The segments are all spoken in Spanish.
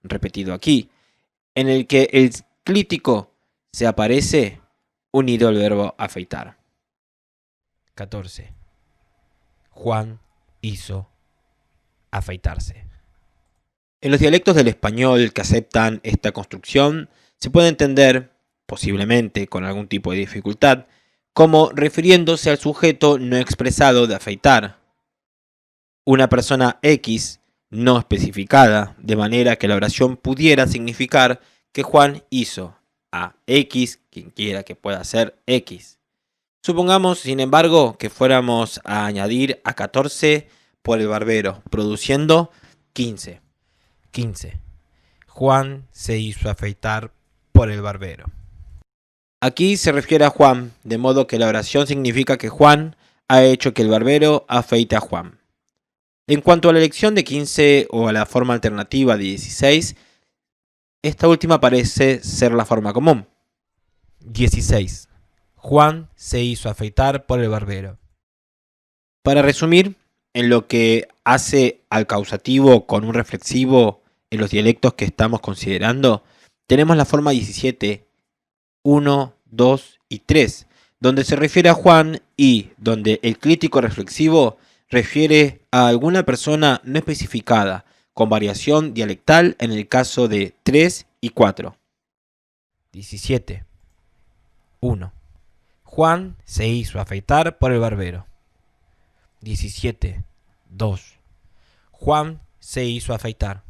repetido aquí, en el que el clítico se aparece unido al verbo afeitar. 14. Juan hizo afeitarse. En los dialectos del español que aceptan esta construcción, se puede entender, posiblemente con algún tipo de dificultad, como refiriéndose al sujeto no expresado de afeitar. Una persona X no especificada, de manera que la oración pudiera significar que Juan hizo a X, quien quiera que pueda ser X. Supongamos, sin embargo, que fuéramos a añadir a 14 por el barbero, produciendo 15. 15. Juan se hizo afeitar por el barbero. Aquí se refiere a Juan, de modo que la oración significa que Juan ha hecho que el barbero afeite a Juan. En cuanto a la elección de 15 o a la forma alternativa de 16, esta última parece ser la forma común. 16. Juan se hizo afeitar por el barbero. Para resumir, en lo que hace al causativo con un reflexivo en los dialectos que estamos considerando, tenemos la forma 17, 1, 2 y 3, donde se refiere a Juan y donde el clítico reflexivo refiere a alguna persona no especificada, con variación dialectal en el caso de 3 y 4. 17. 1. Juan se hizo afeitar por el barbero. 17. 2. Juan se hizo afeitar.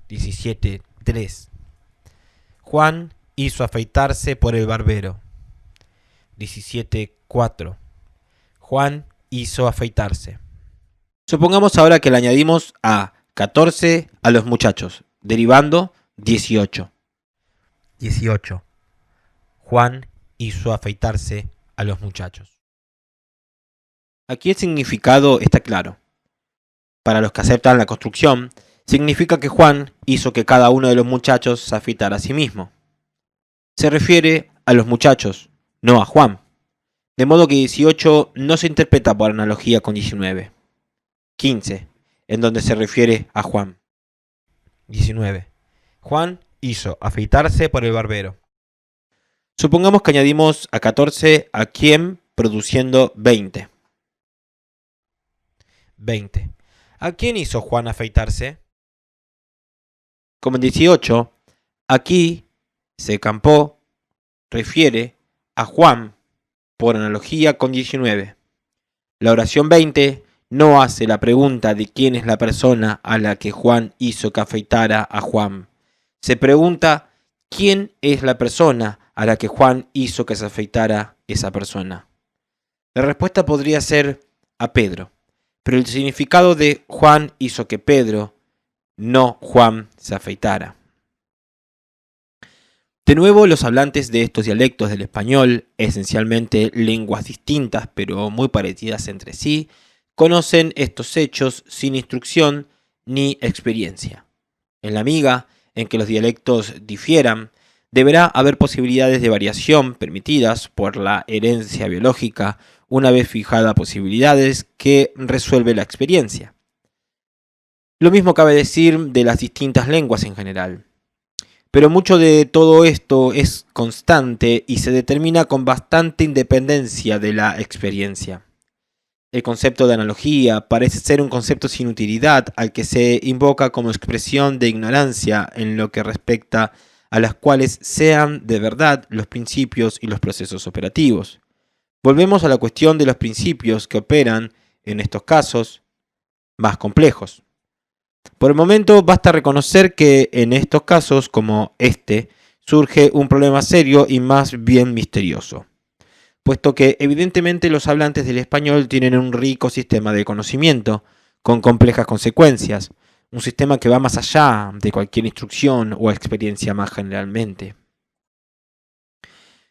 17. 3. Juan hizo afeitarse por el barbero. 17. 4. Juan hizo afeitarse. Supongamos ahora que le añadimos a 14 a los muchachos, derivando 18. 18. Juan hizo afeitarse a los muchachos. Aquí el significado está claro. Para los que aceptan la construcción, significa que Juan hizo que cada uno de los muchachos se afeitara a sí mismo. Se refiere a los muchachos, no a Juan. De modo que 18 no se interpreta por analogía con 19. 15, en donde se refiere a Juan. 19. Juan hizo afeitarse por el barbero. Supongamos que añadimos a 14 a quien, produciendo 20. 20. ¿A quién hizo Juan afeitarse? Como en 18, aquí se campó refiere a Juan por analogía con 19. La oración 20 no hace la pregunta de quién es la persona a la que Juan hizo que afeitara a Juan. Se pregunta quién es la persona a la que Juan hizo que se afeitara esa persona. La respuesta podría ser a Pedro, pero el significado de Juan hizo que Pedro, no Juan, se afeitara. De nuevo, los hablantes de estos dialectos del español, esencialmente lenguas distintas pero muy parecidas entre sí, conocen estos hechos sin instrucción ni experiencia. En la miga en que los dialectos difieran, deberá haber posibilidades de variación permitidas por la herencia biológica, una vez fijada posibilidades que resuelve la experiencia. Lo mismo cabe decir de las distintas lenguas en general. Pero mucho de todo esto es constante y se determina con bastante independencia de la experiencia. El concepto de analogía parece ser un concepto sin utilidad al que se invoca como expresión de ignorancia en lo que respecta a las cuales sean de verdad los principios y los procesos operativos. Volvemos a la cuestión de los principios que operan, en estos casos, más complejos. Por el momento basta reconocer que en estos casos, como este, surge un problema serio y más bien misterioso, puesto que evidentemente los hablantes del español tienen un rico sistema de conocimiento, con complejas consecuencias, un sistema que va más allá de cualquier instrucción o experiencia más generalmente.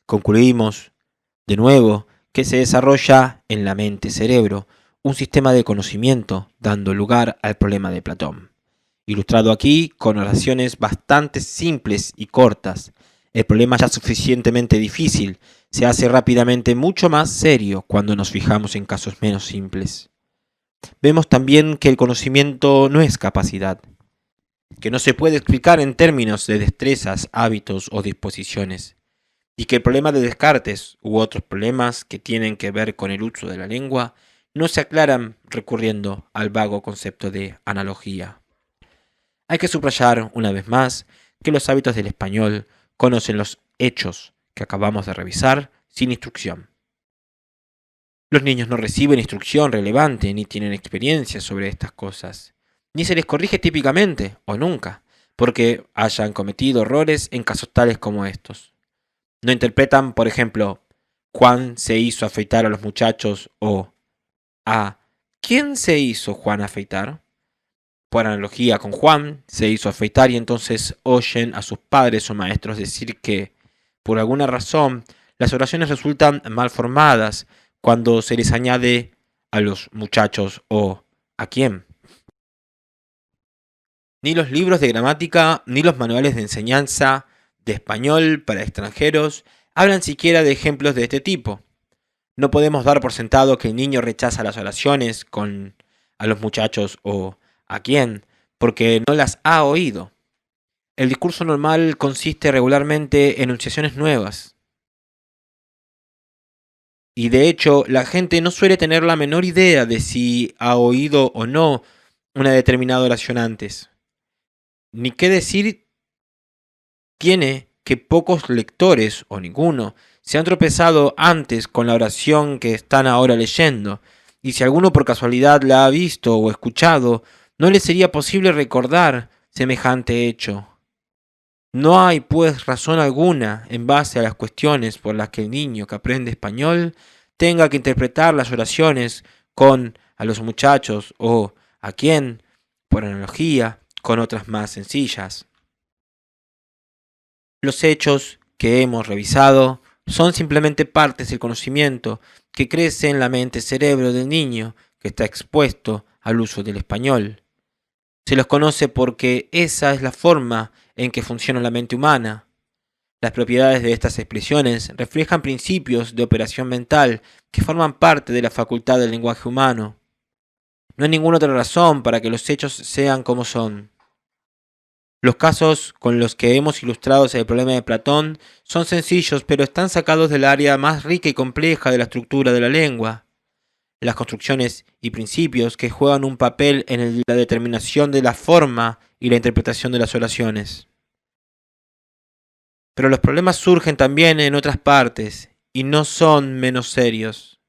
Concluimos, de nuevo, que se desarrolla en la mente-cerebro un sistema de conocimiento dando lugar al problema de Platón. Ilustrado aquí con oraciones bastante simples y cortas, el problema ya suficientemente difícil se hace rápidamente mucho más serio cuando nos fijamos en casos menos simples. Vemos también que el conocimiento no es capacidad. que no se puede explicar en términos de destrezas, hábitos o disposiciones, y que el problema de Descartes u otros problemas que tienen que ver con el uso de la lengua no se aclaran recurriendo al vago concepto de analogía. Hay que subrayar, una vez más, que los hábitos del español conocen los hechos que acabamos de revisar sin instrucción. Los niños no reciben instrucción relevante ni tienen experiencia sobre estas cosas, ni se les corrige típicamente o nunca, porque hayan cometido errores en casos tales como estos. No interpretan, por ejemplo, Juan se hizo afeitar a los muchachos o a ¿quién se hizo Juan afeitar? Por analogía con Juan, se hizo afeitar y entonces oyen a sus padres o maestros decir que, por alguna razón, las oraciones resultan mal formadas cuando se les añade a los muchachos o ¿a quién? Ni los libros de gramática ni los manuales de enseñanza de español para extranjeros hablan siquiera de ejemplos de este tipo. No podemos dar por sentado que el niño rechaza las oraciones con a los muchachos o ¿a quién? Porque no las ha oído. El discurso normal consiste regularmente en enunciaciones nuevas. Y de hecho, la gente no suele tener la menor idea de si ha oído o no una determinada oración antes. Ni qué decir tiene que pocos lectores, o ninguno, se han tropezado antes con la oración que están ahora leyendo, y si alguno por casualidad la ha visto o escuchado, no le sería posible recordar semejante hecho. No hay, pues, razón alguna, en base a las cuestiones por las que el niño que aprende español tenga que interpretar las oraciones con a los muchachos o a quién, por analogía, con otras más sencillas. Los hechos que hemos revisado son simplemente partes del conocimiento que crece en la mente-cerebro del niño que está expuesto al uso del español. Se los conoce porque esa es la forma en que funciona la mente humana. Las propiedades de estas expresiones reflejan principios de operación mental que forman parte de la facultad del lenguaje humano. No hay ninguna otra razón para que los hechos sean como son. Los casos con los que hemos ilustrado el problema de Platón son sencillos, pero están sacados del área más rica y compleja de la estructura de la lengua. Las construcciones y principios que juegan un papel en la determinación de la forma y la interpretación de las oraciones. Pero los problemas surgen también en otras partes y no son menos serios.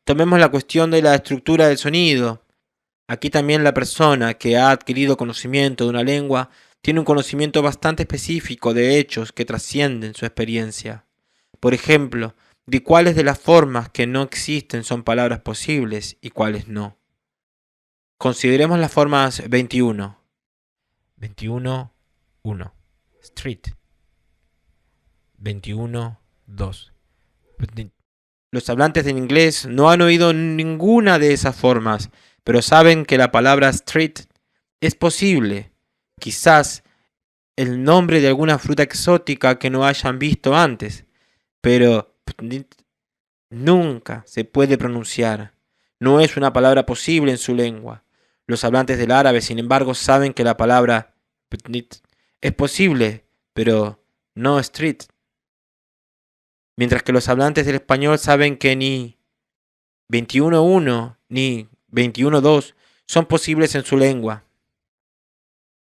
Tomemos la cuestión de la estructura del sonido. Aquí también la persona que ha adquirido conocimiento de una lengua tiene un conocimiento bastante específico de hechos que trascienden su experiencia. Por ejemplo, de cuáles de las formas que no existen son palabras posibles y cuáles no. Consideremos las formas 21. 21.1. Street. 21.2. Los hablantes en inglés no han oído ninguna de esas formas, pero saben que la palabra street es posible, quizás el nombre de alguna fruta exótica que no hayan visto antes, pero nunca se puede pronunciar. No es una palabra posible en su lengua. Los hablantes del árabe, sin embargo, saben que la palabra es posible, pero no street. Mientras que los hablantes del español saben que ni 21.1 ni 21.2 son posibles en su lengua.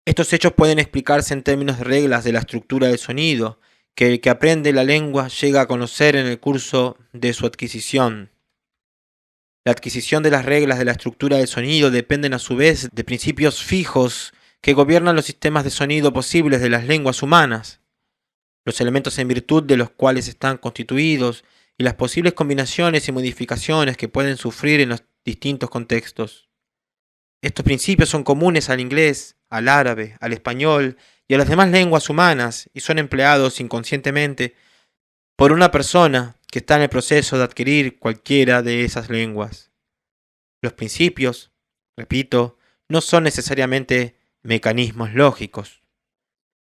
Estos hechos pueden explicarse en términos de reglas de la estructura del sonido, que el que aprende la lengua llega a conocer en el curso de su adquisición. La adquisición de las reglas de la estructura del sonido dependen a su vez de principios fijos que gobiernan los sistemas de sonido posibles de las lenguas humanas, los elementos en virtud de los cuales están constituidos y las posibles combinaciones y modificaciones que pueden sufrir en los distintos contextos. Estos principios son comunes al inglés, al árabe, al español y a las demás lenguas humanas y son empleados inconscientemente por una persona que está en el proceso de adquirir cualquiera de esas lenguas. Los principios, repito, no son necesariamente mecanismos lógicos.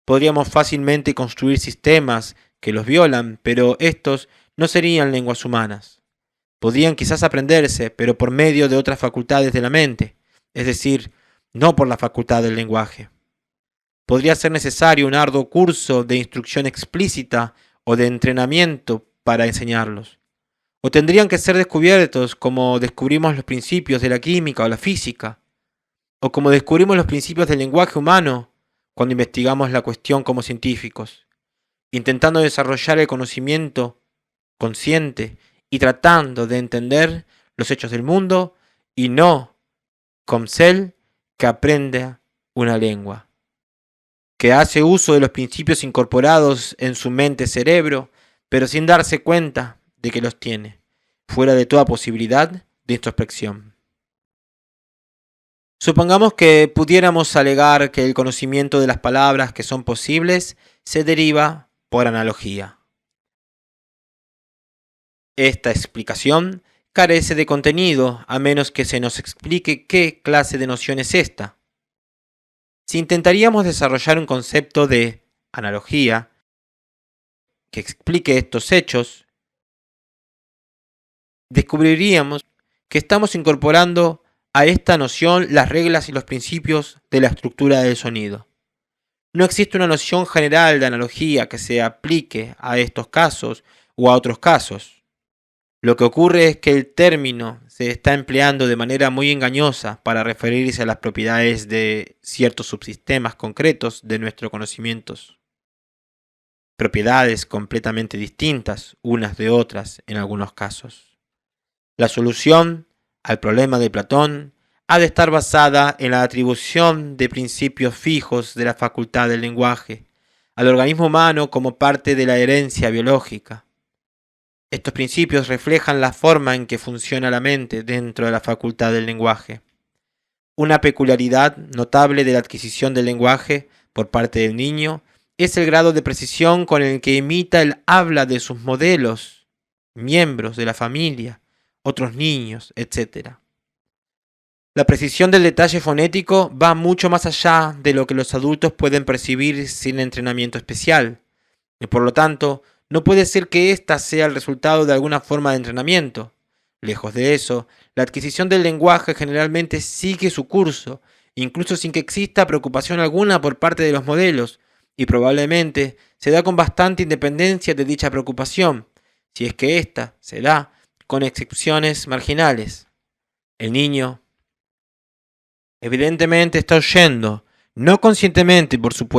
Podríamos fácilmente construir sistemas que los violan, pero estos no serían lenguas humanas. Podrían quizás aprenderse, pero por medio de otras facultades de la mente, es decir, no por la facultad del lenguaje. podría ser necesario un arduo curso de instrucción explícita o de entrenamiento para enseñarlos. O tendrían que ser descubiertos como descubrimos los principios de la química o la física, o como descubrimos los principios del lenguaje humano cuando investigamos la cuestión como científicos, intentando desarrollar el conocimiento consciente y tratando de entender los hechos del mundo y no como cel que aprende una lengua, que hace uso de los principios incorporados en su mente-cerebro, pero sin darse cuenta de que los tiene, fuera de toda posibilidad de introspección. Supongamos que pudiéramos alegar que el conocimiento de las palabras que son posibles se deriva por analogía. Esta explicación carece de contenido a menos que se nos explique qué clase de noción es esta. Si intentaríamos desarrollar un concepto de analogía que explique estos hechos, descubriríamos que estamos incorporando a esta noción las reglas y los principios de la estructura del sonido. No existe una noción general de analogía que se aplique a estos casos o a otros casos. Lo que ocurre es que el término se está empleando de manera muy engañosa para referirse a las propiedades de ciertos subsistemas concretos de nuestros conocimientos. Propiedades completamente distintas unas de otras en algunos casos. La solución al problema de Platón ha de estar basada en la atribución de principios fijos de la facultad del lenguaje al organismo humano como parte de la herencia biológica. Estos principios reflejan la forma en que funciona la mente dentro de la facultad del lenguaje. Una peculiaridad notable de la adquisición del lenguaje por parte del niño es el grado de precisión con el que imita el habla de sus modelos, miembros de la familia, otros niños, etc. La precisión del detalle fonético va mucho más allá de lo que los adultos pueden percibir sin entrenamiento especial, y por lo tanto, no puede ser que ésta sea el resultado de alguna forma de entrenamiento. Lejos de eso, la adquisición del lenguaje generalmente sigue su curso, incluso sin que exista preocupación alguna por parte de los modelos, y probablemente se da con bastante independencia de dicha preocupación, si es que ésta se da con excepciones marginales. El niño evidentemente está oyendo, no conscientemente por supuesto,